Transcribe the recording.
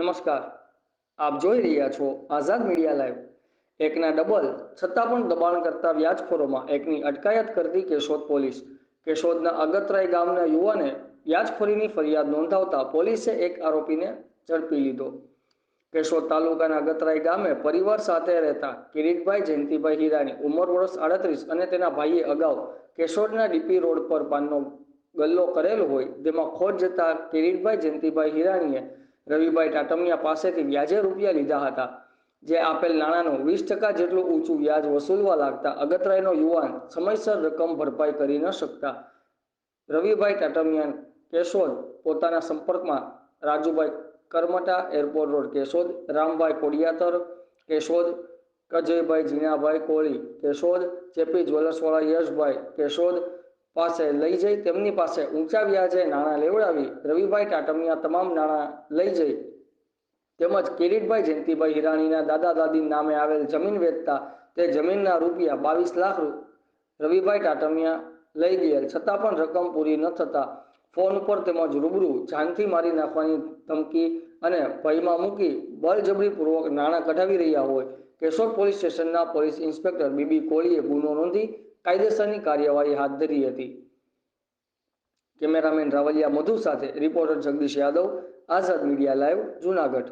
નમસ્કાર, આપ જોઈ રહ્યા છો આઝાદ મીડિયા લાઈવ। એકના ડબલ છતાં પણ દબાણ કરતા વ્યાજખોરોમાં એકની અટકાયત કરતી કેશોદ પોલીસ। કેશોદના અગતરાઈ ગામના યુવાને વ્યાજખોરીની ફરિયાદ નોંધાવતા પોલીસે એક આરોપીને ઝડપી લીધો। કેશોદ તાલુકાના અગતરાઈ ગામે પરિવાર સાથે રહેતા કિરીટભાઈ જયંતિભાઈ હીરાની ઉંમર વર્ષ 38 અને તેના ભાઈએ અગાઉ કેશોદના ડીપી રોડ પર પાનનો ગલ્લો કરેલ હોય, જેમાં ખોટ જતા કિરીટભાઈ જયંતિભાઈ હીરાણીએ રવિભાઈ ટાટમિયા પાસેથી વ્યાજે રૂપિયા લીધા હતા, જે આપેલ નાણાંનું 20% જેટલું ઊંચું વ્યાજ વસૂલવા લાગતા અગતરાઈનો યુવાન સમયસર રકમ ભરપાઈ કરી ન શકતા રવિભાઈ ટાટમિયા કેશોદ પોતાના સંપર્કમાં રાજુભાઈ કરમટા એરપોર્ટ રોડ કેશોદ, રામભાઈ કોડિયાતર કેશોદ, અજયભાઈ જીણાભાઈ કોળી કેશોદ, ચેપી જ્વેલર્સવાળા યશભાઈ કેશોદ પાસે લઈ જઈ તેમની પાસે ઊંચા વ્યાજે નાણાં લેવડાવી રવિભાઈ ટાટમિયા તમામ નાણાં લઈ જઈ તેમજ કિરીટભાઈ જયંતિભાઈ હીરાણીના દાદા દાદી નામે આવેલ જમીન વેચતા તે જમીનના રૂપિયા 22 લાખ રવિભાઈ ટાટમિયા લઈ ગયેલ છતાં પણ રકમ પૂરી ન થતા ફોન ઉપર તેમજ રૂબરૂ જાનથી મારી નાખવાની ધમકી અને ભયમાં મૂકી બળજબરીપૂર્વક નાણાં કઢાવી રહ્યા હોય કેશોદ પોલીસ સ્ટેશનના પોલીસ ઇન્સ્પેક્ટર બીબી કોળીએ ગુનો નોંધી કાયદેસરની કાર્યવાહી હાથ ધરી હતી। કેમેરામેન રાવલિયા મધુ સાથે રિપોર્ટર જગદીશ યાદવ, આઝાદ મીડિયા લાઈવ, જૂનાગઢ।